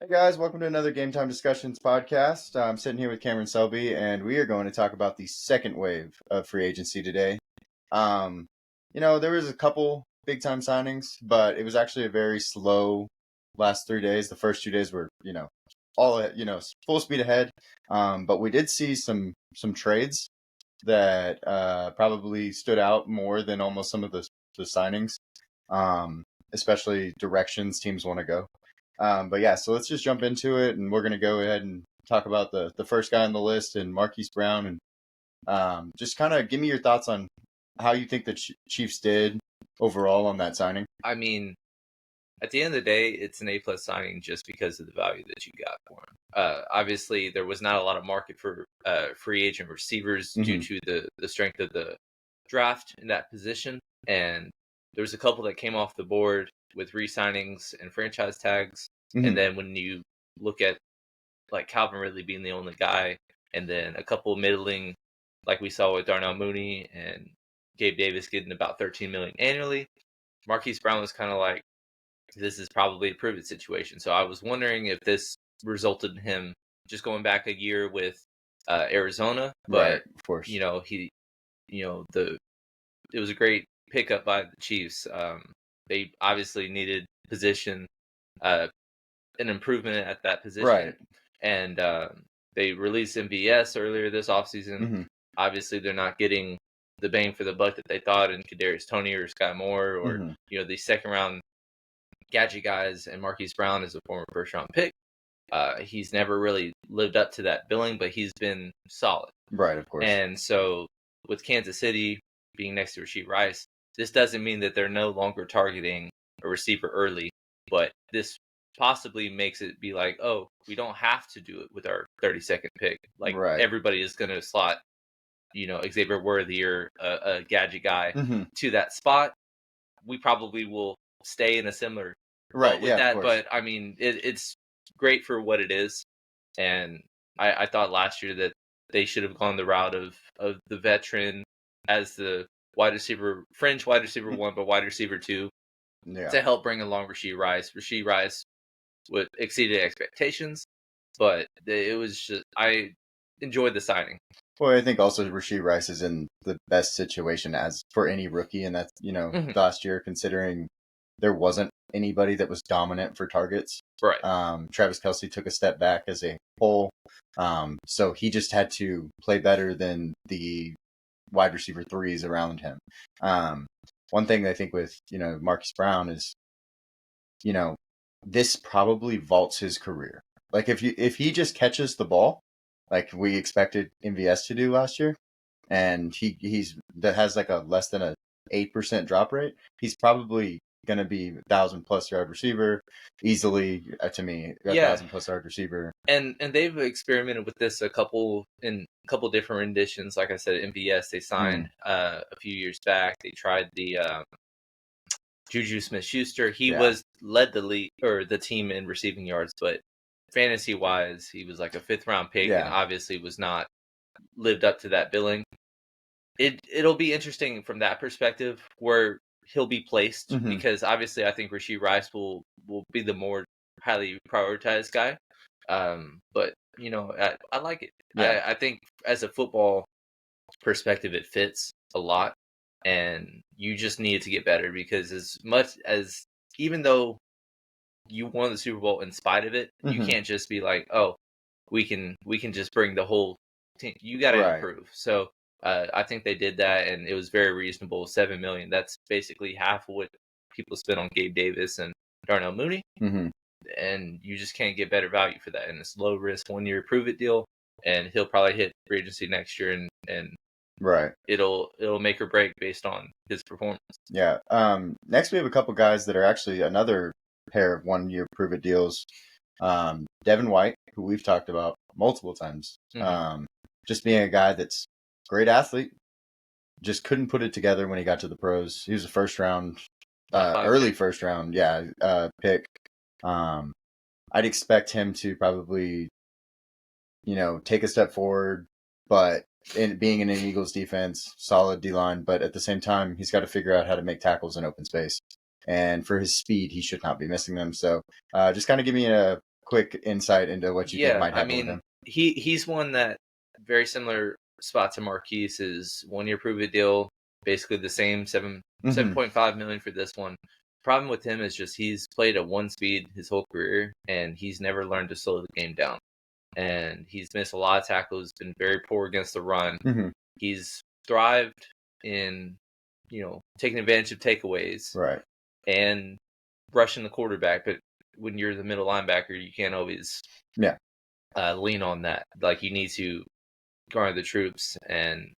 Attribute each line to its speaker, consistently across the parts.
Speaker 1: Hey guys, welcome to another Game Time Discussions podcast. I'm sitting here with Cameron Selby, and we are going to talk about the second wave of free agency today. There was a couple big time signings, but it was actually a very slow last 3 days. The first 2 days were, all full speed ahead. But we did see some trades that probably stood out more than almost some of the signings, especially directions teams want to go. But yeah, so let's just jump into it, and we're going to go ahead and talk about the first guy on the list, and Marquise Brown, and just kind of give me your thoughts on how you think the Chiefs did overall on that signing.
Speaker 2: I mean, at the end of the day, it's an A+ signing just because of the value that you got for him. Obviously, there was not a lot of market for free agent receivers due to the strength of the draft in that position, and there was a couple that came off the board with re-signings and franchise tags. And then when you look at like Calvin Ridley being the only guy, and then a couple middling, like we saw with Darnell Mooney and Gabe Davis getting about $13 million annually, Marquise Brown was kind of like, this is probably a prove-it situation. So I was wondering if this resulted in him just going back a year with Arizona, but
Speaker 1: right, of course,
Speaker 2: it was a great pickup by the Chiefs. They obviously needed position, an improvement at that position,
Speaker 1: right?
Speaker 2: And they released MVS earlier this offseason. Obviously, they're not getting the bang for the buck that they thought in Kadarius Toney or Sky Moore or the second round gadget guys. And Marquise Brown is a former first round pick. He's never really lived up to that billing, but he's been solid.
Speaker 1: Right, of course.
Speaker 2: And so with Kansas City being next to Rashee Rice, this doesn't mean that they're no longer targeting a receiver early, but this possibly makes it be like, oh, we don't have to do it with our 32nd pick. Like everybody is going to slot, Xavier Worthy or a gadget guy to that spot. We probably will stay in a similar
Speaker 1: with
Speaker 2: that, but I mean, it's great for what it is. And I thought last year that they should have gone the route of the veteran as the wide receiver, fringe wide receiver 1, but wide receiver 2 to help bring along Rashee Rice. Rashee Rice exceeded expectations, but it was just, I enjoyed the signing.
Speaker 1: Well, I think also Rashee Rice is in the best situation as for any rookie, and that's last year, considering there wasn't anybody that was dominant for targets.
Speaker 2: Right.
Speaker 1: Travis Kelce took a step back as a whole, so he just had to play better than the wide receiver threes around him. One thing I think with Marquise Brown is, this probably vaults his career. Like if he just catches the ball, like we expected MVS to do last year, and that has like a less than a 8% drop rate, he's probably going to be 1,000+ yard receiver easily. To me, 1,000+ yard receiver.
Speaker 2: And they've experimented with this a couple different renditions. Like I said, MVS they signed a few years back. They tried the Juju Smith-Schuster. He led the league or the team in receiving yards, but fantasy wise, he was like a 5th round pick and obviously was not lived up to that billing. It'll be interesting from that perspective where he'll be placed, because obviously I think Rashee Rice will be the more highly prioritized guy. But I like it. I think as a football perspective, it fits a lot, and you just need to get better, because as much as, even though you won the Super Bowl in spite of it, you can't just be like, oh, we can just bring the whole team. You got to improve. So I think they did that, and it was very reasonable. $7 million. That's basically half of what people spent on Gabe Davis and Darnell Mooney. And you just can't get better value for that. And it's low risk 1-year prove it deal, and he'll probably hit free agency next year, and it'll make or break based on his performance.
Speaker 1: Yeah. Next we have a couple guys that are actually another pair of 1-year prove it deals. Devin White, who we've talked about multiple times, just being a guy that's great athlete, just couldn't put it together when he got to the pros. He was a first round, early first round, pick. I'd expect him to probably, take a step forward, but in being in an Eagles defense, solid D-line, but at the same time, he's got to figure out how to make tackles in open space. And for his speed, he should not be missing them. So just kind of give me a quick insight into what you think might happen with him.
Speaker 2: He's one that very similar spot to Marquise is 1 year prove it deal, basically the same 7.5 million for this one. Problem with him is just he's played at one speed his whole career, and he's never learned to slow the game down. And he's missed a lot of tackles, been very poor against the run. He's thrived in, taking advantage of takeaways,
Speaker 1: right,
Speaker 2: and rushing the quarterback. But when you're the middle linebacker, you can't always lean on that. Like, you need to garner the troops and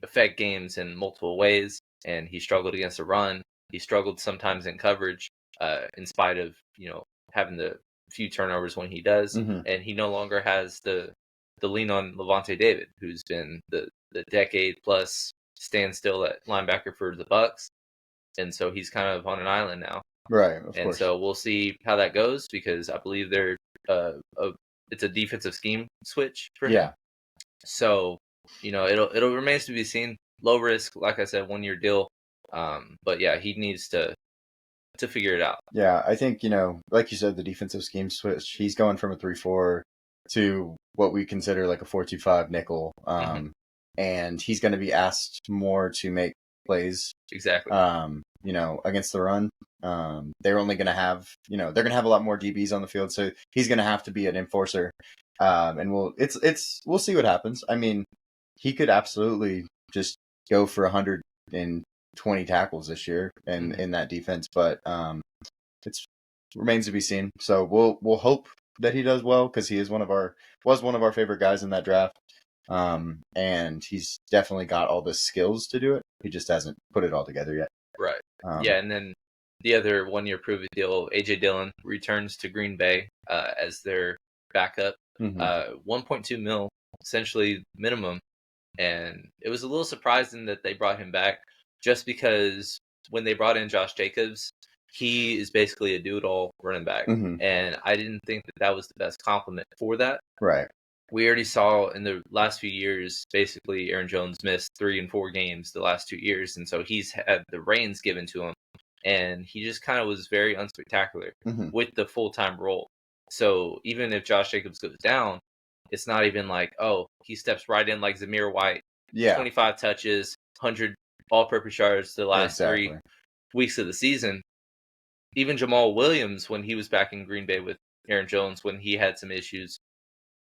Speaker 2: affect games in multiple ways. And he struggled against the run. He struggled sometimes in coverage, in spite of having the few turnovers when he does. And he no longer has the lean on Levante David, who's been the decade plus standstill at linebacker for the Bucks, and so he's kind of on an island now.
Speaker 1: Right, of course.
Speaker 2: So we'll see how that goes, because I believe they're it's a defensive scheme switch for him.
Speaker 1: Yeah.
Speaker 2: So it'll remains to be seen. Low risk, like I said, 1 year deal. But yeah, he needs to figure it out.
Speaker 1: Yeah, I think, like you said, the defensive scheme switch, he's going from a 3-4 to what we consider like a 4-2-5 nickel. And he's going to be asked more to make plays.
Speaker 2: Exactly.
Speaker 1: Against the run. They're only going to have, they're going to have a lot more DBs on the field. So he's going to have to be an enforcer. And we'll see what happens. I mean, he could absolutely just go for 120 tackles this year in that defense, but it remains to be seen. So we'll hope that he does well, because he is was one of our favorite guys in that draft. And he's definitely got all the skills to do it. He just hasn't put it all together yet.
Speaker 2: Right. And then the other 1 year prove it deal, AJ Dillon returns to Green Bay as their backup. 1.2 mil, essentially minimum. And it was a little surprising that they brought him back, just because when they brought in Josh Jacobs, he is basically a do-it-all running back. And I didn't think that was the best compliment for that.
Speaker 1: Right.
Speaker 2: We already saw in the last few years, basically Aaron Jones missed 3 and 4 games the last 2 years. And so he's had the reins given to him. And he just kind of was very unspectacular with the full-time role. So even if Josh Jacobs goes down, it's not even like, oh, he steps right in like Zamir White. 25 touches, 100 all-purpose yards the last 3 weeks of the season. Even Jamal Williams, when he was back in Green Bay with Aaron Jones, when he had some issues,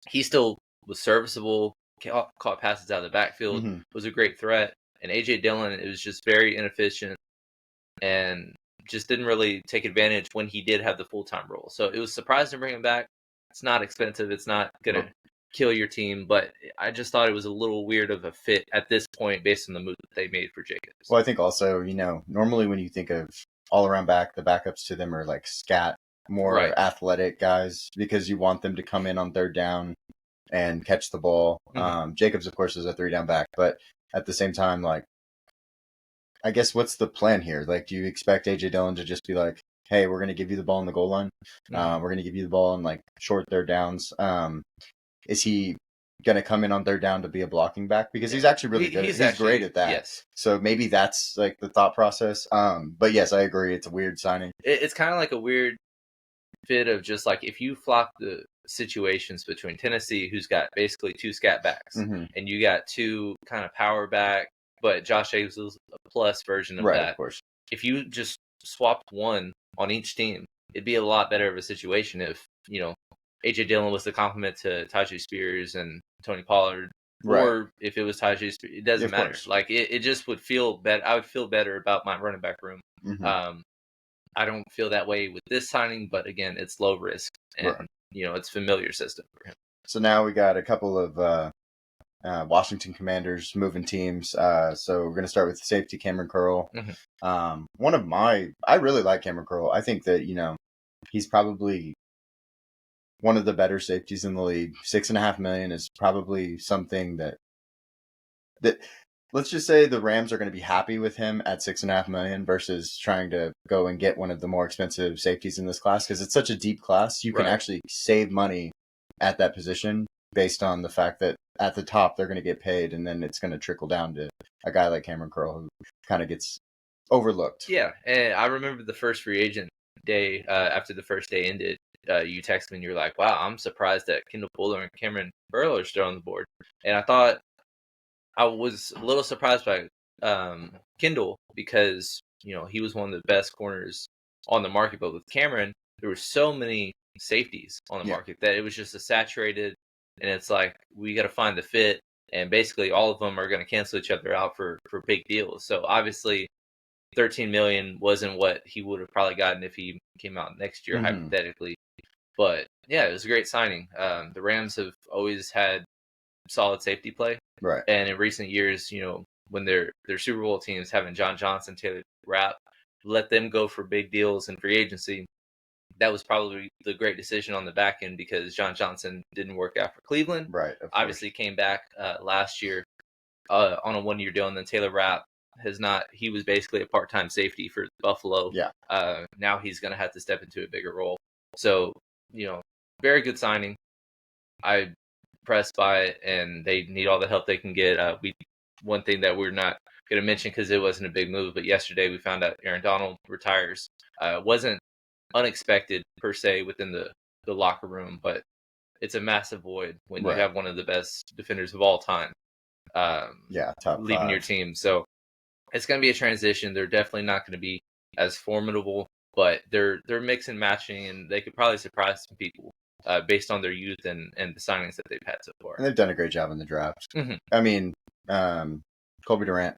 Speaker 2: he still was serviceable, caught passes out of the backfield, was a great threat. And A.J. Dillon, it was just very inefficient and just didn't really take advantage when he did have the full-time role. So it was surprising to bring him back. It's not expensive. It's not going to kill your team, but I just thought it was a little weird of a fit at this point based on the move that they made for Jacobs.
Speaker 1: Well, I think also, normally when you think of all-around back, the backups to them are like scat, more athletic guys, because you want them to come in on third down and catch the ball. Jacobs, of course, is a 3-down back, but at the same time, like, I guess what's the plan here? Like, do you expect AJ Dillon to just be like, hey, we're going to give you the ball in the goal line. We're going to give you the ball in like short third downs. Is he going to come in on third down to be a blocking back? Because he's actually really good. He's great at that.
Speaker 2: Yes.
Speaker 1: So maybe that's like the thought process. But yes, I agree. It's a weird signing.
Speaker 2: It's kind of like a weird fit of just like, if you flop the situations between Tennessee, who's got basically 2 scat backs, and you got 2 kind of power back, but Josh Jacobs is a plus version of that.
Speaker 1: Of course.
Speaker 2: If you just swapped one on each team, it'd be a lot better of a situation if, AJ Dillon was the complement to Tajay Spears and Tony Pollard, or if it was Tajay Spears, it doesn't matter.
Speaker 1: Course.
Speaker 2: Like, it just would feel better. I would feel better about my running back room. I don't feel that way with this signing, but again, it's low risk and it's familiar system for him.
Speaker 1: So now we got a couple of Washington Commanders moving teams. So we're going to start with safety Cameron Curl. I really like Cameron Curl. I think that, he's probably one of the better safeties in the league. $6.5 million is probably something that let's just say the Rams are going to be happy with him at $6.5 million versus trying to go and get one of the more expensive safeties in this class, because it's such a deep class. You can actually save money at that position based on the fact that at the top they're going to get paid, and then it's going to trickle down to a guy like Cameron Curl who kind of gets overlooked.
Speaker 2: Yeah, and I remember the first free agent day after the first day ended. you texted me and you're like, wow, I'm surprised that Kendall Fuller and Cameron Burrow are still on the board. And I was a little surprised by Kendall because, he was one of the best corners on the market. But with Cameron, there were so many safeties on the market that it was just a saturated, and it's like, we got to find the fit. And basically all of them are going to cancel each other out for big deals. So obviously 13 million wasn't what he would have probably gotten if he came out next year, hypothetically. But yeah, it was a great signing. The Rams have always had solid safety play.
Speaker 1: Right.
Speaker 2: And in recent years, when their Super Bowl teams having John Johnson, Taylor Rapp, let them go for big deals in free agency, that was probably the great decision on the back end because John Johnson didn't work out for Cleveland.
Speaker 1: Right.
Speaker 2: Obviously came back last year on a 1-year deal, and then Taylor Rapp he was basically a part-time safety for Buffalo.
Speaker 1: Yeah.
Speaker 2: Now he's going to have to step into a bigger role. So, very good signing. I'm impressed by it, and they need all the help they can get. One thing that we're not going to mention because it wasn't a big move, but yesterday we found out Aaron Donald retires. Wasn't unexpected per se within the locker room, but it's a massive void when you have one of the best defenders of all time.
Speaker 1: Top
Speaker 2: leaving
Speaker 1: 5.
Speaker 2: your team. So it's going to be a transition. They're definitely not going to be as formidable, but they're mix and matching, and they could probably surprise some people based on their youth and the signings that they've had so far.
Speaker 1: And they've done a great job in the draft. I mean, Colby Durant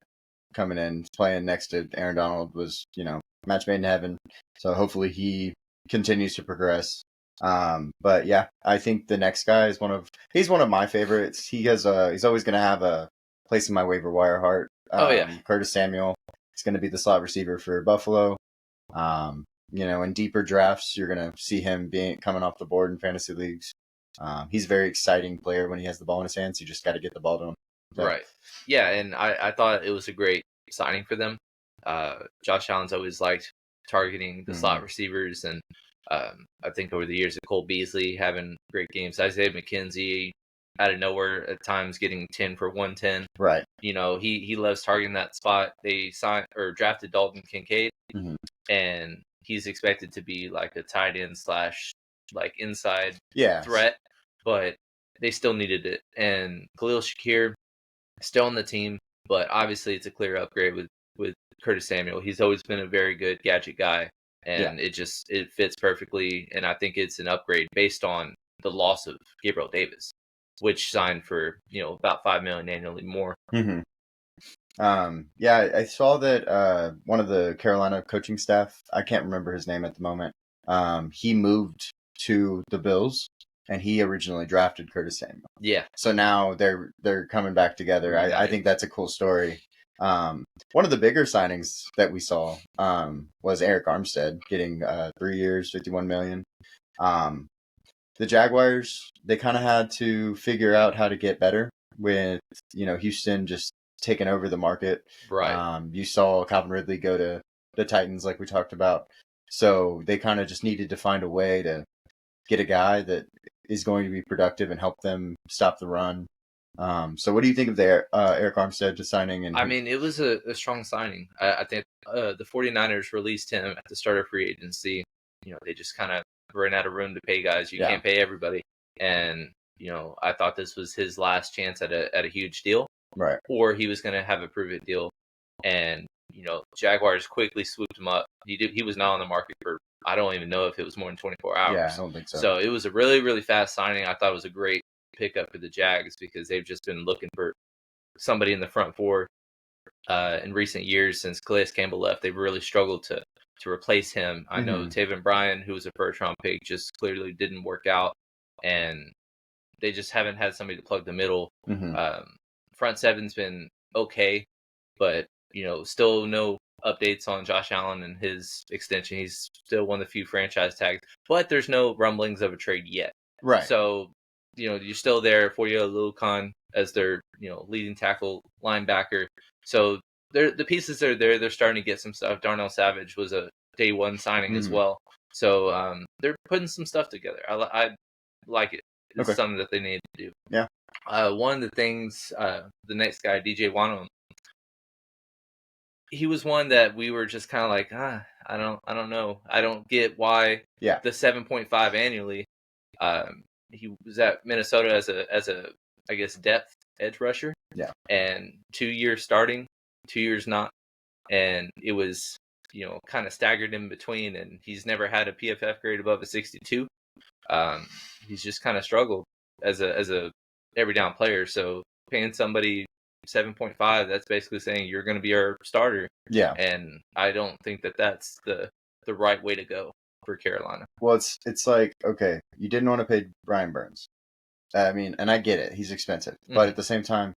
Speaker 1: coming in, playing next to Aaron Donald was, match made in heaven. So hopefully he continues to progress. But yeah, I think the next guy is he's one of my favorites. He's always going to have a place in my waiver wire heart. Curtis Samuel is going to be the slot receiver for Buffalo. In deeper drafts, you're going to see him coming off the board in fantasy leagues. He's a very exciting player when he has the ball in his hands. You just got to get the ball to him.
Speaker 2: So. Right. Yeah, and I thought it was a great signing for them. Josh Allen's always liked targeting the slot receivers, and I think over the years of Cole Beasley having great games. Isaiah McKenzie out of nowhere at times getting 10 for 110.
Speaker 1: Right.
Speaker 2: He loves targeting that spot. They drafted Dalton Kincaid, and he's expected to be like a tight end / like inside threat, but they still needed it. And Khalil Shakir still on the team, but obviously it's a clear upgrade with Curtis Samuel. He's always been a very good gadget guy, and it fits perfectly. And I think it's an upgrade based on the loss of Gabriel Davis, which signed for about $5 million annually more.
Speaker 1: I saw that one of the Carolina coaching staff, I can't remember his name at the moment, he moved to the Bills, and he originally drafted Curtis Samuel.
Speaker 2: Yeah.
Speaker 1: So now they're coming back together. I think that's a cool story. One of the bigger signings that we saw was Eric Armstead getting 3 years, $51 million. The Jaguars, they kind of had to figure out how to get better with Houston just taking over the market.
Speaker 2: Right.
Speaker 1: You saw Calvin Ridley go to the Titans, like we talked about. So they kind of just needed to find a way to get a guy that is going to be productive and help them stop the run. So what do you think of the Eric Armstead signing?
Speaker 2: I mean, it was a strong signing. I think the 49ers released him at the start of free agency. They just kind of ran out of room to pay guys. You can't pay everybody. And, I thought this was his last chance at a huge deal.
Speaker 1: Right.
Speaker 2: Or he was going to have a prove-it deal. And, Jaguars quickly swooped him up. He was not on the market for, I don't even know if it was more than 24 hours.
Speaker 1: Yeah, I don't think so.
Speaker 2: So it was a really, really fast signing. I thought it was a great pickup for the Jags because they've just been looking for somebody in the front four in recent years since Calais Campbell left. They've really struggled to replace him. I know Taven Bryan, who was a first-round pick, just clearly didn't work out, and they just haven't had somebody to plug the middle. Front seven's been okay, but still no updates on Josh Allen and his extension. He's still one of the few franchise tags, but there's no rumblings of a trade yet.
Speaker 1: Right.
Speaker 2: So, you're still there for Lucan as their, leading tackle linebacker. So the pieces are there. They're starting to get some stuff. Darnell Savage was a day one signing as well. So they're putting some stuff together. I like it. It's something that they need to do.
Speaker 1: Yeah.
Speaker 2: One of the things, the next guy, DJ Wano, he was one that we were just kind of like, I don't know. I don't get why
Speaker 1: Yeah.
Speaker 2: the 7.5 annually. He was at Minnesota as a I guess depth edge rusher.
Speaker 1: Yeah.
Speaker 2: And 2 years starting, 2 years not, and it was kind of staggered in between. And he's never had a PFF grade above a 62. He's just kind of struggled as a every down player. So paying somebody 7.5, that's basically saying you're going to be our starter.
Speaker 1: Yeah.
Speaker 2: And I don't think that that's the right way to go for Carolina.
Speaker 1: Well, it's like, okay, you didn't want to pay Brian Burns. I mean, and I get it. He's expensive. But at the same time,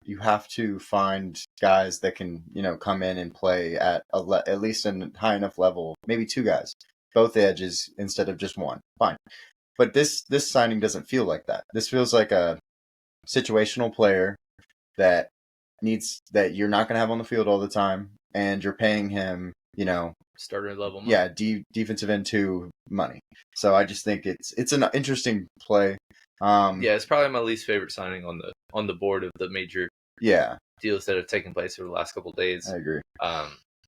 Speaker 1: you have to find guys that can, come in and play at at least a high enough level. Maybe two guys, both edges instead of just one. Fine. But this signing doesn't feel like that. This feels like a situational player that you're not going to have on the field all the time, and you're paying him,
Speaker 2: starter level money.
Speaker 1: Yeah, defensive end 2 money. So I just think it's an interesting play.
Speaker 2: Yeah, it's probably my least favorite signing on the board of the major deals that have taken place over the last couple of days.
Speaker 1: I agree.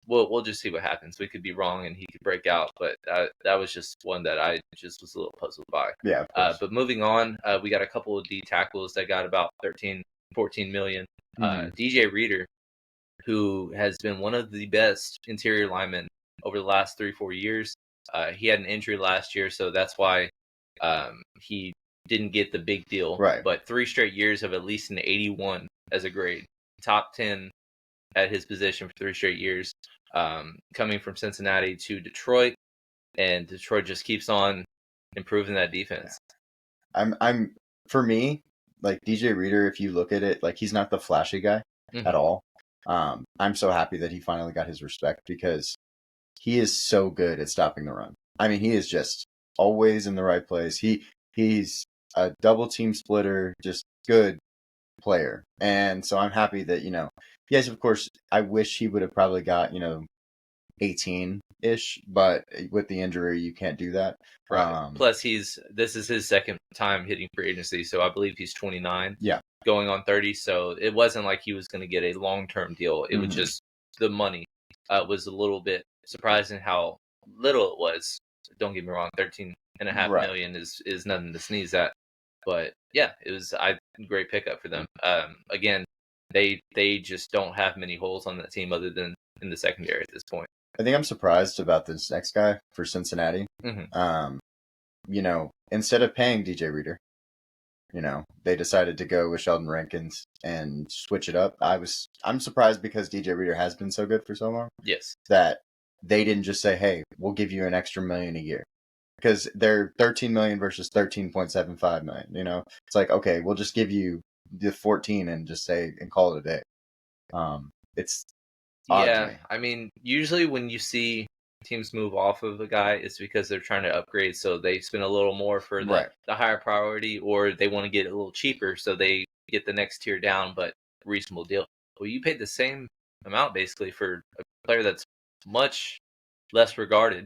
Speaker 2: We'll just see what happens. We could be wrong and he could break out, but that was just one that I just was a little puzzled by.
Speaker 1: Yeah, of course.
Speaker 2: But moving on, we got a couple of D tackles that got about 13, 14 million. DJ Reader, who has been one of the best interior linemen over the last 3-4 years. He had an injury last year, so that's why he didn't get the big deal.
Speaker 1: Right.
Speaker 2: But 3 straight years of at least an 81 as a grade. Top 10 at his position for 3 straight years. Coming from Cincinnati to Detroit, and Detroit just keeps on improving that defense.
Speaker 1: I'm for me, like DJ Reader, if you look at it, like he's not the flashy guy at all. I'm so happy that he finally got his respect because he is so good at stopping the run. I mean, he is just always in the right place. He's a double team splitter, just good player. And so I'm happy that, yes, of course, I wish he would have probably got, 18-ish, but with the injury, you can't do that.
Speaker 2: Right. Plus, this is his second time hitting free agency, so I believe he's 29.
Speaker 1: Yeah.
Speaker 2: Going on 30, so it wasn't like he was going to get a long-term deal. It was just the money was a little bit surprising how little it was. Don't get me wrong, 13.5 million is nothing to sneeze at. But yeah, it was a great pickup for them. Again, they just don't have many holes on that team other than in the secondary at this point.
Speaker 1: I think I'm surprised about this next guy for Cincinnati. Instead of paying DJ Reader, they decided to go with Sheldon Rankins and switch it up. I'm surprised because DJ Reader has been so good for so long.
Speaker 2: Yes.
Speaker 1: That they didn't just say, "Hey, we'll give you an extra $1 million a year." Because they're 13 million versus 13.75 million, It's like, okay, we'll just give you the 14 and just say and call it a day. It's odd to me.
Speaker 2: I mean, usually when you see teams move off of a guy, it's because they're trying to upgrade, so they spend a little more for the higher priority, or they want to get it a little cheaper, so they get the next tier down, but reasonable deal. Well, you paid the same amount basically for a player that's much less regarded.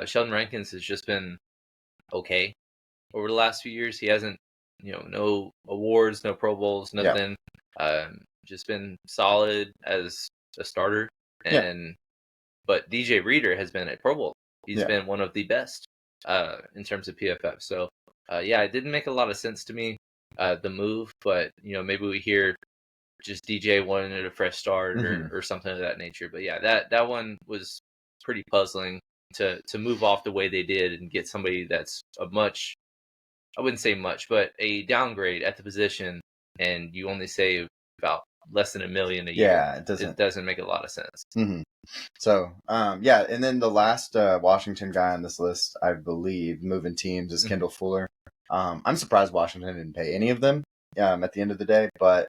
Speaker 2: Sheldon Rankins has just been okay over the last few years. He hasn't, no awards, no Pro Bowls, nothing. Just been solid as a starter. But DJ Reader has been a Pro Bowl. He's been one of the best in terms of PFF. So it didn't make a lot of sense to me, the move, but maybe we hear just DJ wanted a fresh start or something of that nature. But yeah, that one was pretty puzzling to move off the way they did and get somebody that's I wouldn't say much, but a downgrade at the position, and you only save about less than $1 million a year.
Speaker 1: Yeah, it
Speaker 2: doesn't make a lot of sense.
Speaker 1: So, and then the last Washington guy on this list, I believe, moving teams is Kendall Fuller. I'm surprised Washington didn't pay any of them at the end of the day, but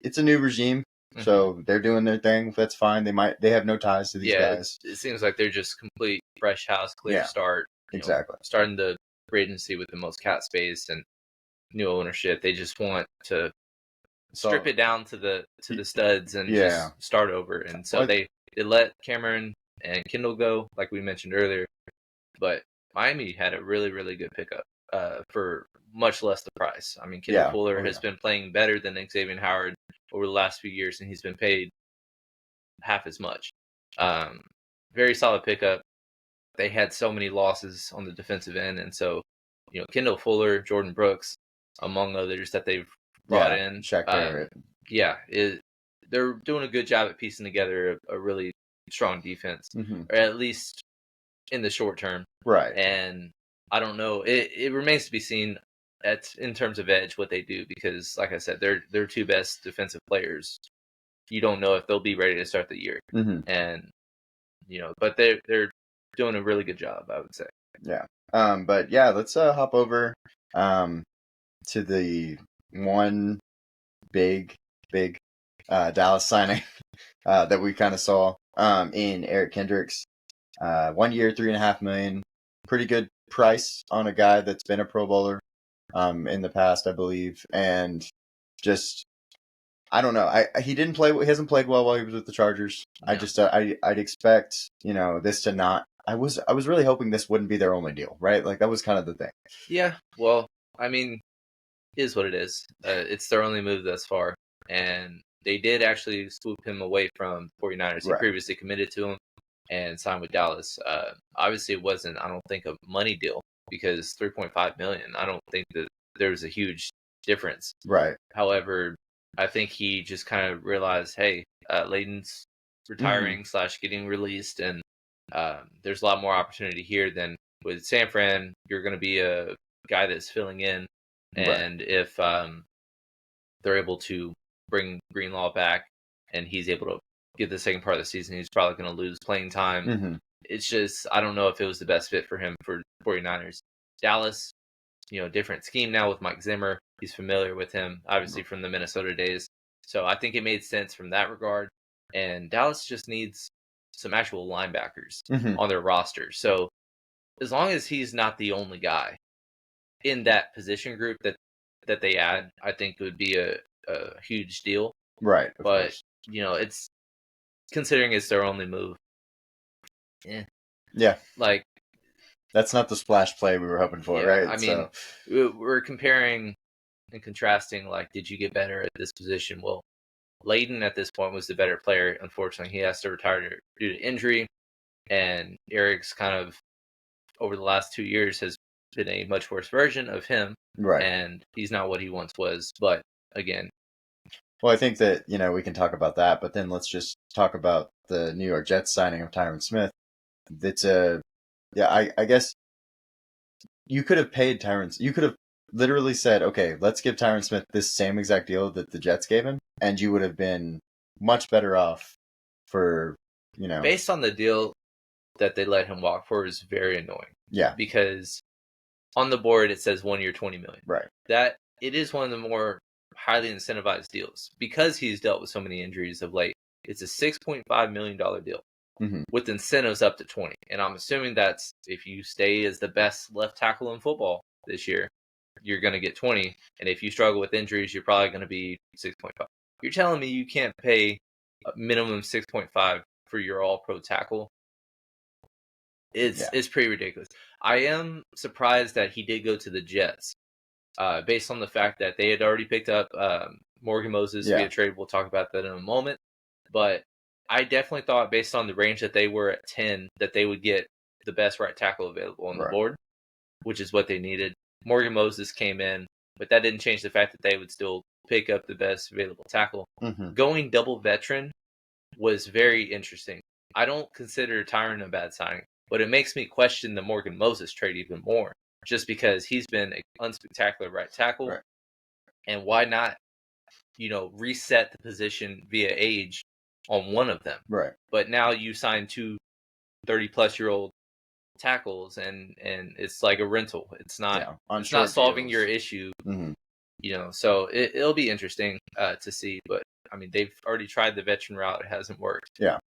Speaker 1: it's a new regime, so they're doing their thing. That's fine. They have no ties to these guys.
Speaker 2: It seems like they're just complete fresh house, clear start.
Speaker 1: Exactly.
Speaker 2: Starting the free agency with the most cap space and new ownership. They just want to strip it down to the studs and just start over. And so they let Cameron and Kendall go, like we mentioned earlier. But Miami had a really, really good pickup for much less the price. I mean, Kendall Fuller has been playing better than Xavier Howard over the last few years, and he's been paid half as much. Very solid pickup. They had so many losses on the defensive end, and so Kendall Fuller, Jordan Brooks, among others that they've brought in.
Speaker 1: Shaq Barrett.
Speaker 2: They're doing a good job at piecing together a really strong defense, or at least in the short term.
Speaker 1: Right.
Speaker 2: And I don't know. It remains to be seen in terms of edge what they do, because, like I said, they're two best defensive players. You don't know if they'll be ready to start the year, and but they're doing a really good job, I would say.
Speaker 1: Yeah. But yeah, let's hop over to the one big Dallas signing that we kind of saw in Eric Kendricks. 1 year, $3.5 million. Pretty good price on a guy that's been a Pro Bowler in the past, I believe, and just I don't know. He hasn't played well while he was with the Chargers. No. I'd expect this to not. I was really hoping this wouldn't be their only deal, right? Like that was kind of the thing.
Speaker 2: Yeah. Well, I mean, it is what it is. It's their only move thus far, and they did actually swoop him away from 49ers. He previously committed to him and signed with Dallas. Obviously, it wasn't, I don't think, a money deal, because $3.5 million. I don't think that there's a huge difference.
Speaker 1: Right.
Speaker 2: However, I think he just kind of realized, hey, Layden's retiring / getting released, and there's a lot more opportunity here than with San Fran. You're going to be a guy that's filling in, and if they're able to bring Greenlaw back and he's able to get the second part of the season, he's probably going to lose playing time. It's just, I don't know if it was the best fit for him for 49ers. Dallas, different scheme now with Mike Zimmer. He's familiar with him, obviously, from the Minnesota days. So I think it made sense from that regard. And Dallas just needs some actual linebackers on their roster. So as long as he's not the only guy in that position group that they add, I think it would be a huge deal.
Speaker 1: Right.
Speaker 2: But, it's considering it's their only move.
Speaker 1: Yeah.
Speaker 2: Like,
Speaker 1: that's not the splash play we were hoping for, right?
Speaker 2: I mean, we're comparing and contrasting, like, did you get better at this position? Well, Layden at this point was the better player. Unfortunately, he has to retire due to injury, and Eric's kind of, over the last 2 years, has been a much worse version of him, and he's not what he once was. But again,
Speaker 1: well, I think that we can talk about that, but then let's just talk about the New York Jets signing of Tyron Smith. It's I guess you could have paid Tyron. You could have literally said, okay, let's give Tyron Smith this same exact deal that the Jets gave him, and you would have been much better off for,
Speaker 2: based on the deal that they let him walk for is very annoying.
Speaker 1: Yeah.
Speaker 2: Because on the board it says 1 year, $20 million.
Speaker 1: Right.
Speaker 2: That it is one of the more highly incentivized deals because he's dealt with so many injuries of late. It's a $6.5 million deal with incentives up to 20. And I'm assuming that's if you stay as the best left tackle in football this year, you're going to get 20. And if you struggle with injuries, you're probably going to be 6.5. You're telling me you can't pay a minimum 6.5 for your all-pro tackle? It's pretty ridiculous. I am surprised that he did go to the Jets, based on the fact that they had already picked up Morgan Moses via trade. We'll talk about that in a moment. But I definitely thought, based on the range that they were at 10, that they would get the best right tackle available on the board, which is what they needed. Morgan Moses came in, but that didn't change the fact that they would still pick up the best available tackle. Going double veteran was very interesting. I don't consider Tyron a bad signing, but it makes me question the Morgan Moses trade even more, just because he's been an unspectacular right tackle.
Speaker 1: Right.
Speaker 2: And why not, reset the position via age on one of them?
Speaker 1: Right.
Speaker 2: But now you sign two 30-plus-year-old tackles, and it's like a rental. It's not solving your issue. So it'll be interesting to see. But I mean, they've already tried the veteran route; it hasn't worked.
Speaker 1: Yeah.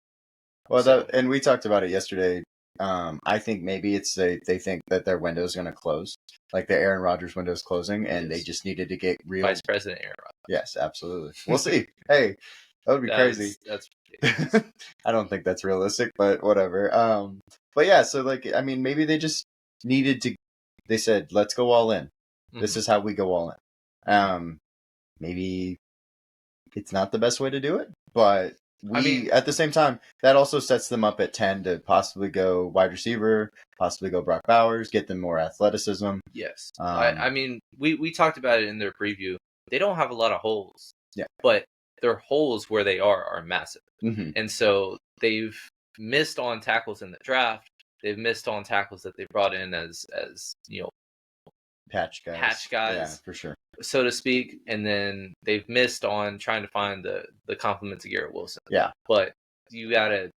Speaker 1: Well, and we talked about it yesterday. I think maybe it's they think that their window is going to close, like the Aaron Rodgers window is closing, and they just needed to get real.
Speaker 2: Vice President Aaron Rodgers.
Speaker 1: Yes, absolutely. We'll see. Hey, that would be crazy.
Speaker 2: That's
Speaker 1: I don't think that's realistic, but whatever. But yeah, so maybe they just needed to. They said, "Let's go all in. This is how we go all in." Maybe it's not the best way to do it, but at the same time, that also sets them up at 10 to possibly go wide receiver, possibly go Brock Bowers, get them more athleticism.
Speaker 2: Yes. We talked about it in their preview. They don't have a lot of holes.
Speaker 1: Yeah.
Speaker 2: But their holes where they are massive.
Speaker 1: Mm-hmm.
Speaker 2: And so they've missed on tackles in the draft. They've missed on tackles that they brought in as
Speaker 1: patch guys. Yeah, for sure.
Speaker 2: So to speak. And then they've missed on trying to find the complement to Garrett Wilson.
Speaker 1: Yeah.
Speaker 2: But you got a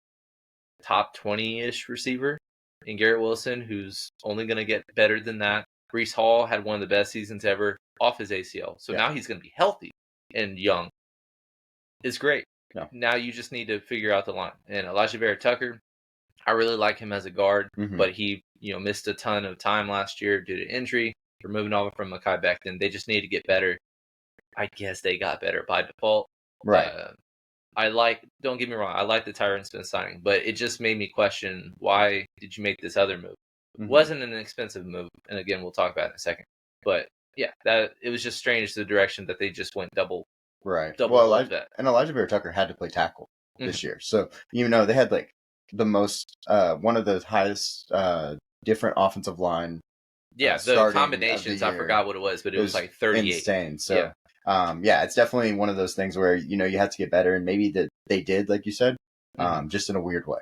Speaker 2: top 20-ish receiver in Garrett Wilson who's only going to get better than that. Breece Hall had one of the best seasons ever off his ACL. So now he's going to be healthy and young. It's great.
Speaker 1: No.
Speaker 2: Now you just need to figure out the line. And Elijah Vera-Tucker, I really like him as a guard, but he missed a ton of time last year due to injury. They're moving over from Mekhi Becton. They just need to get better. I guess they got better by default.
Speaker 1: Right.
Speaker 2: Don't get me wrong, I like the Tyron Smith signing, but it just made me question, why did you make this other move? It wasn't an expensive move, and again, we'll talk about it in a second. But yeah, it was just strange the direction that they just went double.
Speaker 1: Right. Elijah Vera-Tucker had to play tackle this year, so they had like the most one of the highest different offensive line.
Speaker 2: Yeah, the combinations, I forgot what it was, but it was like 38.
Speaker 1: Insane. So it's definitely one of those things where you have to get better, and maybe that they did, like you said, just in a weird way.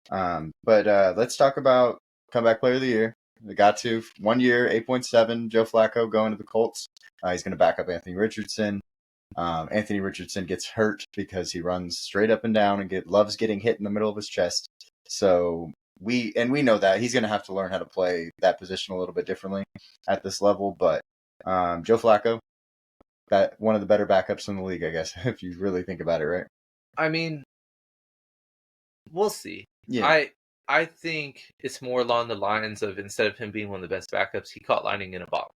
Speaker 1: But let's talk about comeback player of the year. They got to 1 year, 8.7. Joe Flacco going to the Colts. He's going to back up Anthony Richardson. Anthony Richardson gets hurt because he runs straight up and down and loves getting hit in the middle of his chest. So we know that he's going to have to learn how to play that position a little bit differently at this level. But Joe Flacco, that one of the better backups in the league, I guess, if you really think about it, right?
Speaker 2: I mean, we'll see.
Speaker 1: Yeah.
Speaker 2: I think it's more along the lines of, instead of him being one of the best backups, he caught lightning in a bottle.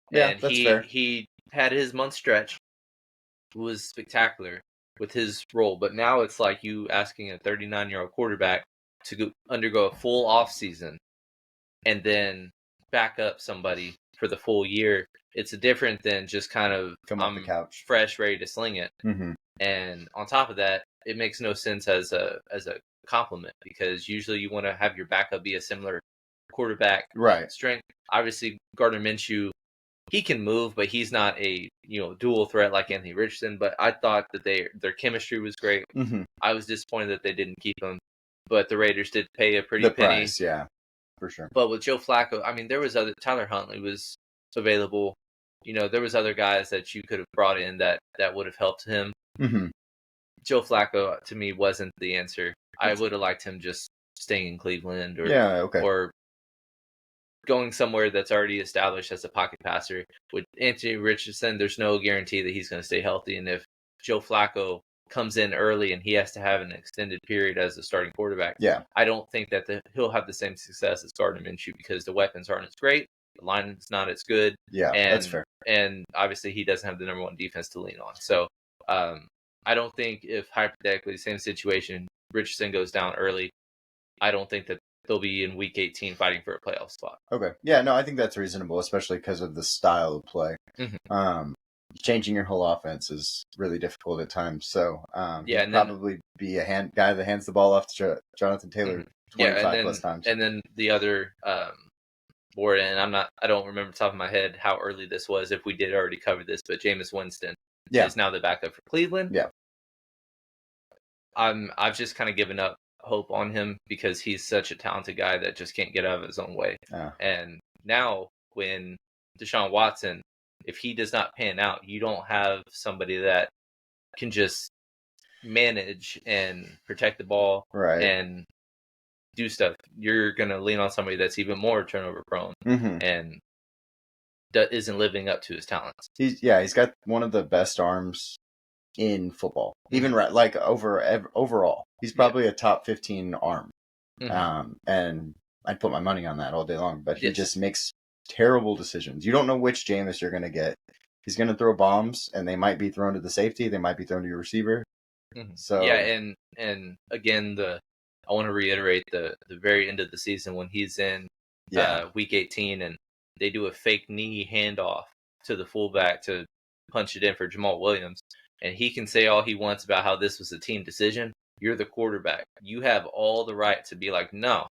Speaker 1: Yeah, and that's fair.
Speaker 2: He had his month stretch. It was spectacular with his role, but now it's like you asking a 39-year-old quarterback to undergo a full off season and then back up somebody for the full year. It's different than just kind of
Speaker 1: come off the couch,
Speaker 2: fresh, ready to sling it.
Speaker 1: Mm-hmm.
Speaker 2: And on top of that, it makes no sense as a compliment, because usually you want to have your backup be a similar quarterback strength. Obviously, Gardner Minshew, he can move, but he's not a dual threat like Anthony Richardson. But I thought that their chemistry was great.
Speaker 1: Mm-hmm.
Speaker 2: I was disappointed that they didn't keep him, but the Raiders did pay a pretty penny.
Speaker 1: Price, yeah, for sure.
Speaker 2: But with Joe Flacco, I mean, there was Tyler Huntley was available. There was other guys that you could have brought in that would have helped him.
Speaker 1: Mm-hmm.
Speaker 2: Joe Flacco, to me, wasn't the answer. I would have liked him just staying in Cleveland or going somewhere that's already established as a pocket passer. With Anthony Richardson, there's no guarantee that he's going to stay healthy. And if Joe Flacco comes in early and he has to have an extended period as a starting quarterback, I don't think that he'll have the same success as Gardner Minshew, because the weapons aren't as great. The line is not as good.
Speaker 1: Yeah, that's fair.
Speaker 2: And obviously he doesn't have the number one defense to lean on. So I don't think, if hypothetically, same situation, Richardson goes down early, I don't think that they'll be in week 18 fighting for a playoff spot.
Speaker 1: Okay. Yeah, no, I think that's reasonable, especially because of the style of play.
Speaker 2: Mm-hmm.
Speaker 1: Changing your whole offense is really difficult at times. So
Speaker 2: and
Speaker 1: probably be a guy that hands the ball off to Jonathan Taylor 25 plus times.
Speaker 2: And then the other board, and I don't remember top of my head how early this was, if we did already cover this, but Jameis Winston is now the backup for Cleveland.
Speaker 1: Yeah.
Speaker 2: I've just kind of given up hope on him, because he's such a talented guy that just can't get out of his own way. And now when Deshaun Watson, if he does not pan out, you don't have somebody that can just manage and protect the ball and do stuff. You're going to lean on somebody that's even more turnover prone and that isn't living up to his talents.
Speaker 1: He's got one of the best arms in football, even overall. He's probably a top 15 arm. And I'd put my money on that all day long, but he just makes terrible decisions. You don't know which Jameis you're going to get. He's going to throw bombs, and they might be thrown to the safety. They might be thrown to your receiver. So
Speaker 2: and again, I want to reiterate the very end of the season when he's in week 18 and they do a fake knee handoff to the fullback to punch it in for Jamal Williams. and he can say all he wants about how this was a team decision. You're the quarterback. You have all the right to be like, no,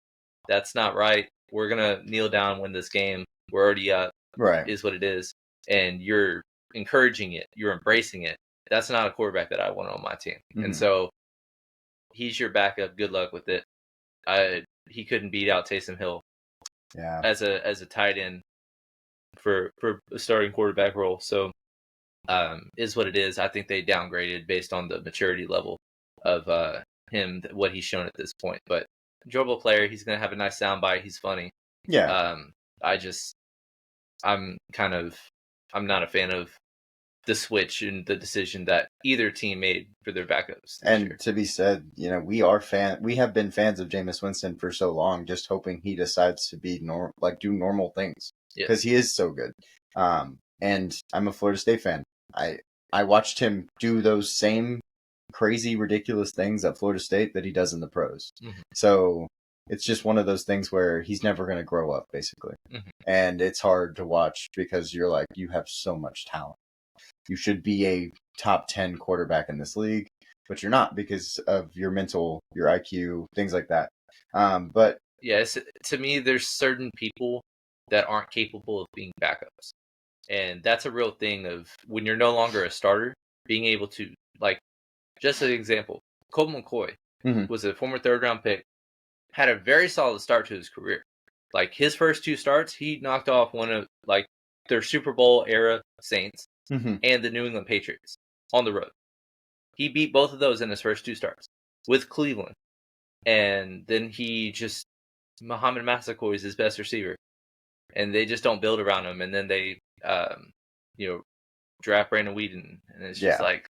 Speaker 2: that's not right. We're gonna kneel down, win this game. We're already up.
Speaker 1: Right.
Speaker 2: Is what it is, and you're encouraging it. You're embracing it. That's not a quarterback that I want on my team. And so he's your backup. Good luck with it. He couldn't beat out Taysom Hill.
Speaker 1: Yeah.
Speaker 2: As a tight end for a starting quarterback role. So is what it is. I think they downgraded based on the maturity level of him, what he's shown at this point. But enjoyable player. He's gonna have a nice soundbite. He's funny.
Speaker 1: Yeah.
Speaker 2: I'm not a fan of the switch and the decision that either team made for their backups.
Speaker 1: And to be said, we have been fans of Jameis Winston for so long, just hoping he decides to be do normal things, because he is so good. And I'm a Florida State fan. I watched him do those same crazy, ridiculous things at Florida State that he does in the pros. Mm-hmm. So it's just one of those things where he's never going to grow up, basically. Mm-hmm. And it's hard to watch because you're like, you have so much talent. You should be a top 10 quarterback in this league, but you're not because of your mental, your IQ, things like that. But
Speaker 2: yes, to me, there's certain people that aren't capable of being backups. And that's a real thing of when you're no longer a starter, being able to, like, just an example, Colt McCoy was a former third-round pick, had a very solid start to his career. Like, his first 2 starts, he knocked off one of, like, their Super Bowl era Saints and the New England Patriots on the road. He beat both of those in his first 2 starts with Cleveland. And then Muhammad Massaquoi is his best receiver. And they just don't build around him. And then they, draft Brandon Weeden. And it's just like,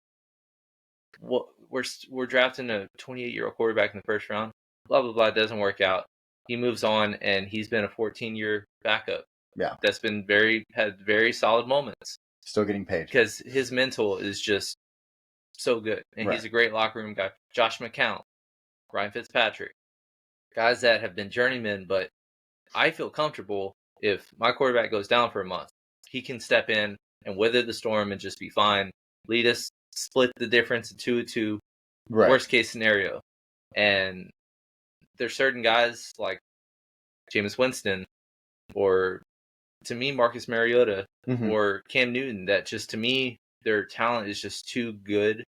Speaker 2: what, we're drafting a 28-year-old quarterback in the first round. Blah, blah, blah. It doesn't work out. He moves on, and he's been a 14-year backup.
Speaker 1: Yeah.
Speaker 2: That's been had very solid moments.
Speaker 1: Still getting paid.
Speaker 2: Because his mental is just so good. And he's a great locker room guy. Josh McCown, Ryan Fitzpatrick. Guys that have been journeymen, but I feel comfortable if my quarterback goes down for a month. He can step in and weather the storm and just be fine. Lead us, split the difference in 2-2. Right. Worst case scenario. And there's certain guys like Jameis Winston or, to me, Marcus Mariota or Cam Newton that just, to me, their talent is just too good,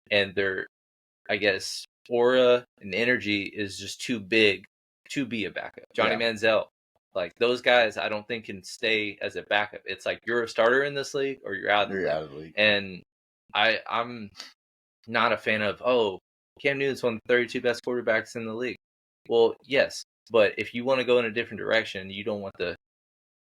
Speaker 2: and their, I guess, aura and energy is just too big to be a backup. Johnny Manziel, like, those guys I don't think can stay as a backup. It's like, you're a starter in this league or you're out of the league. And I'm not a fan of, Cam Newton's one of the 32 best quarterbacks in the league. Well, yes, but if you want to go in a different direction, you don't want the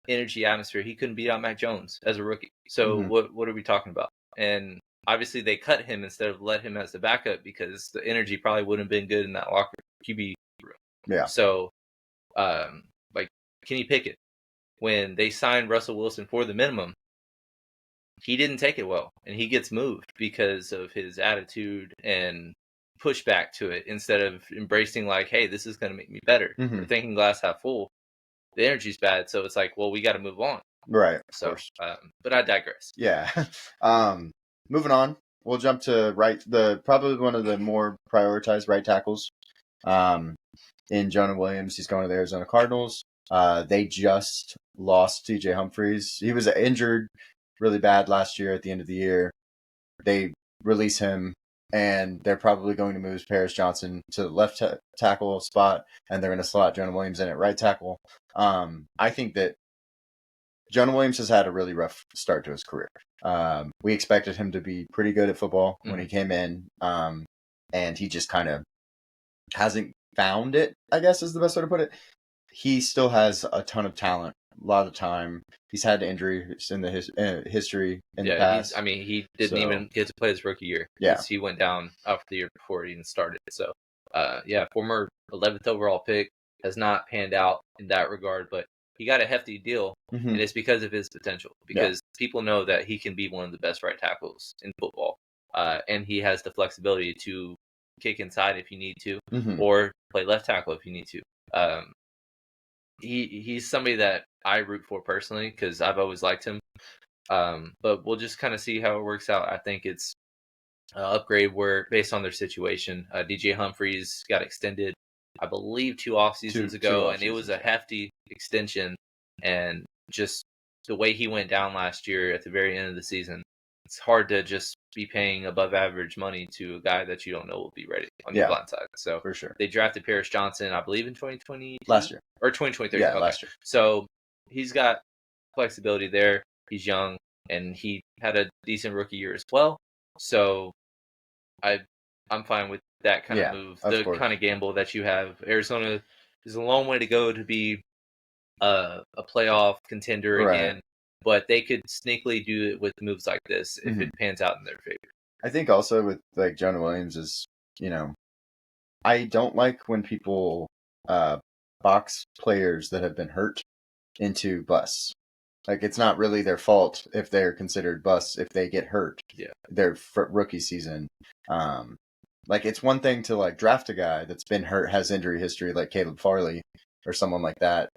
Speaker 2: energy atmosphere. He couldn't beat out Mac Jones as a rookie. So what are we talking about? And obviously they cut him instead of let him as the backup because the energy probably wouldn't have been good in that locker QB room. Yeah. So, like Kenny Pickett, when they signed Russell Wilson for the minimum, he didn't take it well, and he gets moved because of his attitude and pushback to it instead of embracing, like, hey, this is going to make me better, or thinking glass half full. The energy's bad, so it's like, well, we got to move on.
Speaker 1: Right.
Speaker 2: So, but I digress.
Speaker 1: Yeah. Moving on, we'll jump to probably one of the more prioritized right tackles. In Jonah Williams, he's going to the Arizona Cardinals. They just lost T.J. Humphries. He was injured really bad last year at the end of the year. They release him, and they're probably going to move Paris Johnson to the left tackle spot, and they're going to slot Jonah Williams in at right tackle. I think that Jonah Williams has had a really rough start to his career. We expected him to be pretty good at football when he came in, and he just kind of hasn't found it, I guess is the best way to put it. He still has a ton of talent. A lot of time. He's had injuries in the history in the past.
Speaker 2: He didn't even get to play his rookie year.
Speaker 1: Yeah.
Speaker 2: He went down after the year before he even started. So, former 11th overall pick, has not panned out in that regard, but he got a hefty deal, and it's because of his potential. Because people know that he can be one of the best right tackles in football, and he has the flexibility to kick inside if you need to, or play left tackle if you need to. He's somebody that I root for personally because I've always liked him. But we'll just kind of see how it works out. I think it's upgrade were based on their situation. DJ Humphries got extended, I believe, 2 off seasons ago, and it was a hefty extension. And just the way he went down last year at the very end of the season, it's hard to just be paying above average money to a guy that you don't know will be ready on your blind side. So
Speaker 1: for sure.
Speaker 2: They drafted Paris Johnson, I believe, in 2020
Speaker 1: last year
Speaker 2: or 2023.
Speaker 1: Yeah, last year.
Speaker 2: So he's got flexibility there. He's young, and he had a decent rookie year as well. So I'm fine with that kind of move. The kind of gamble that you have. Arizona is a long way to go to be a playoff contender again, but they could sneakily do it with moves like this if it pans out in their favor.
Speaker 1: I think also with like Jonah Williams is, I don't like when people box players that have been hurt into busts. Like, it's not really their fault if they're considered busts if they get hurt.
Speaker 2: Yeah,
Speaker 1: their rookie season. Like, it's one thing to like draft a guy that's been hurt, has injury history, like Caleb Farley or someone like that.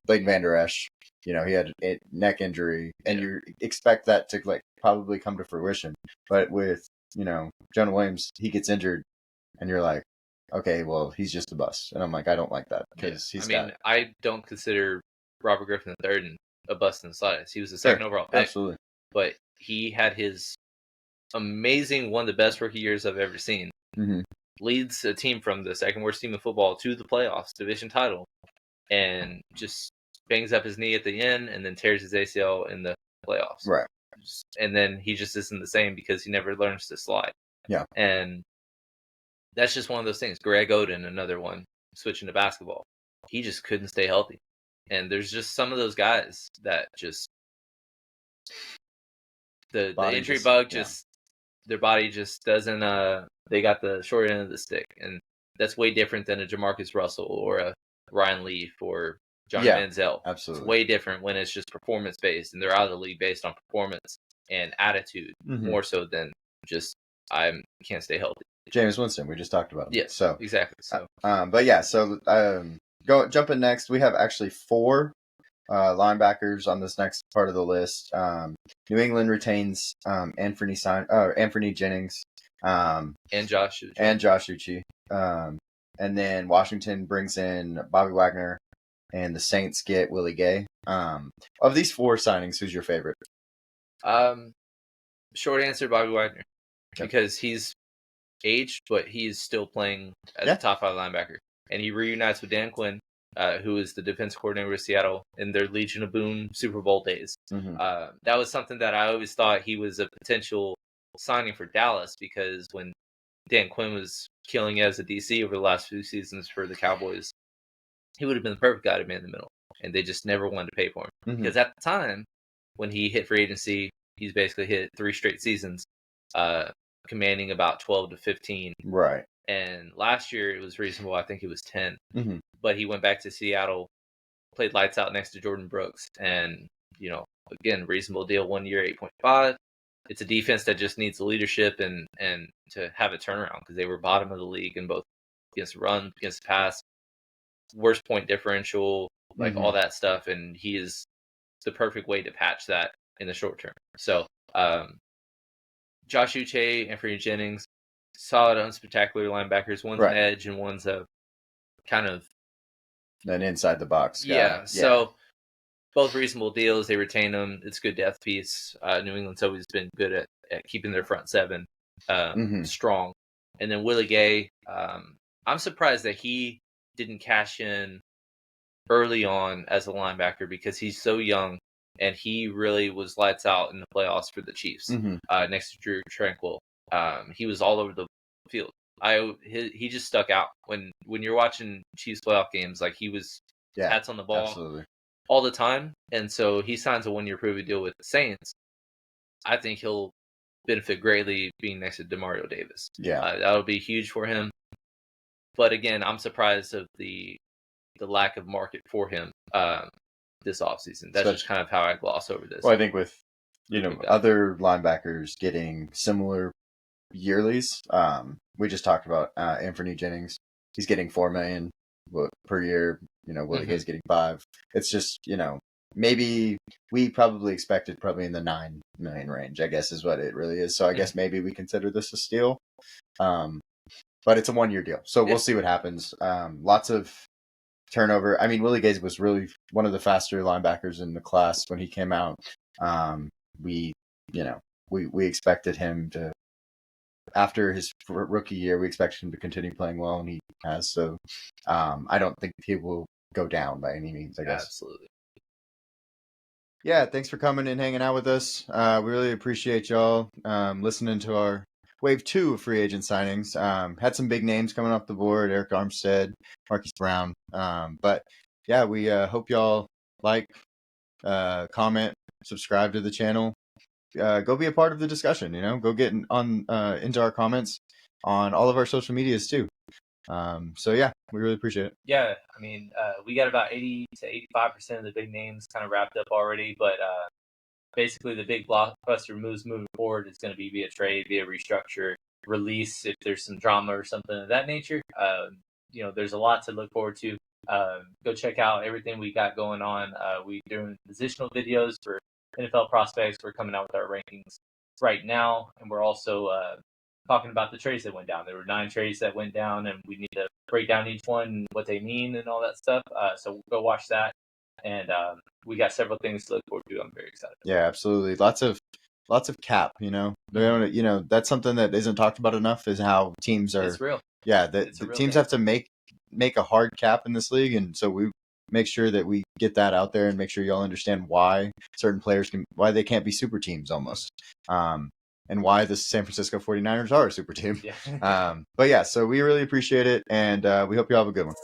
Speaker 1: Blake Van Der Esch, he had a neck injury, and you expect that to like probably come to fruition. But with Jonah Williams, he gets injured, and you're like, okay, well, he's just a bust. And I'm like, I don't like that because
Speaker 2: I don't consider Robert Griffin III a bust in the slightest. He was the second overall pick.
Speaker 1: Absolutely.
Speaker 2: But he had his amazing, one of the best rookie years I've ever seen. Leads a team from the second worst team in football to the playoffs, division title, and just bangs up his knee at the end and then tears his ACL in the playoffs.
Speaker 1: Right.
Speaker 2: And then he just isn't the same because he never learns to slide.
Speaker 1: Yeah.
Speaker 2: And that's just one of those things. Greg Oden, another one, switching to basketball. He just couldn't stay healthy. And there's just some of those guys that just the injury bug their body just doesn't they got the short end of the stick, and that's way different than a Jamarcus Russell or a Ryan Leaf or Johnny Manziel.
Speaker 1: Absolutely.
Speaker 2: It's way different when it's just performance based and they're out of the league based on performance and attitude more so than just I can't stay healthy.
Speaker 1: Jameis Winston, we just talked about.
Speaker 2: Yes, so exactly. So
Speaker 1: but yeah, so jumping next, we have actually 4 linebackers on this next part of the list. New England retains Anthony Jennings
Speaker 2: and Josh
Speaker 1: Uche. And then Washington brings in Bobby Wagner, and the Saints get Willie Gay. Of these 4 signings, who's your favorite?
Speaker 2: Short answer, Bobby Wagner, because he's aged, but he's still playing as a top 5 linebacker, and he reunites with Dan Quinn, who is the defense coordinator with Seattle in their Legion of Boom Super Bowl days. That was something that I always thought he was a potential signing for Dallas, because when Dan Quinn was killing as a DC over the last few seasons for the Cowboys, he would have been the perfect guy to man in the middle, and they just never wanted to pay for him. Because at the time, when he hit free agency, he's basically hit 3 straight seasons, commanding about 12 to 15.
Speaker 1: Right.
Speaker 2: And last year it was reasonable. I think it was 10. But he went back to Seattle, played lights out next to Jordan Brooks, and again, reasonable deal, 1 year, 8.5. It's a defense that just needs leadership and to have a turnaround, because they were bottom of the league in both against the run, against the pass, worst point differential, like all that stuff, and he is the perfect way to patch that in the short term. So Josh Uche, Anthony Jennings, solid, unspectacular linebackers. One's an edge and one's a kind of
Speaker 1: an inside the box guy.
Speaker 2: Yeah. So both reasonable deals. They retain them. It's a good depth piece. New England's always been good at keeping their front 7 strong. And then Willie Gay, I'm surprised that he didn't cash in early on as a linebacker, because he's so young, and he really was lights out in the playoffs for the Chiefs next to Drew Tranquil. He was all over the field. He just stuck out when you're watching Chiefs playoff games. Like, he was hats on the ball all the time, and so he signs a 1-year prove deal with the Saints. I think he'll benefit greatly being next to Demario Davis. That'll be huge for him. But again, I'm surprised of the lack of market for him this offseason. That's just kind of how I gloss over this.
Speaker 1: Well, I think with other linebackers getting similar yearlies, we just talked about Anthony Jennings. He's getting $4 million per year. Willie Gay's getting $5 million. It's just maybe we probably expected probably in the 9 million range, I guess is what it really is. So I guess maybe we consider this a steal. But it's a 1-year deal. So we'll see what happens. Lots of turnover. I mean, Willie Gaze was really one of the faster linebackers in the class when he came out. We expected him to, after his rookie year, we expected him to continue playing well, and he has. So I don't think he will go down by any means, I guess.
Speaker 2: Absolutely.
Speaker 1: Yeah, thanks for coming and hanging out with us. We really appreciate y'all listening to our Wave 2 of free agent signings. Had some big names coming off the board: Eric Armstead, Marquise Brown. But yeah, we hope y'all like, comment, subscribe to the channel. Go be a part of the discussion. Go get on into our comments on all of our social medias too. So yeah, we really appreciate it.
Speaker 2: Yeah, I mean, we got about 80 to 85% of the big names kind of wrapped up already, but basically the big blockbuster moves moving forward is going to be via trade, via restructure, release if there's some drama or something of that nature. There's a lot to look forward to. Go check out everything we got going on. We're doing positional videos for NFL prospects. We're coming out with our rankings right now, and we're also talking about the trades that went down. There were 9 trades that went down, and we need to break down each one, what they mean, and all that stuff. So go watch that. And we got several things to look forward to. I'm very excited.
Speaker 1: Yeah, absolutely. Lots of cap. That's something that isn't talked about enough. Is how teams are.
Speaker 2: It's real.
Speaker 1: Yeah, the teams have to make a hard cap in this league, and so we make sure that we get that out there and make sure y'all understand why certain players why they can't be super teams almost. And why the San Francisco 49ers are a super team.
Speaker 2: Yeah.
Speaker 1: But yeah, so we really appreciate it, and we hope you all have a good one.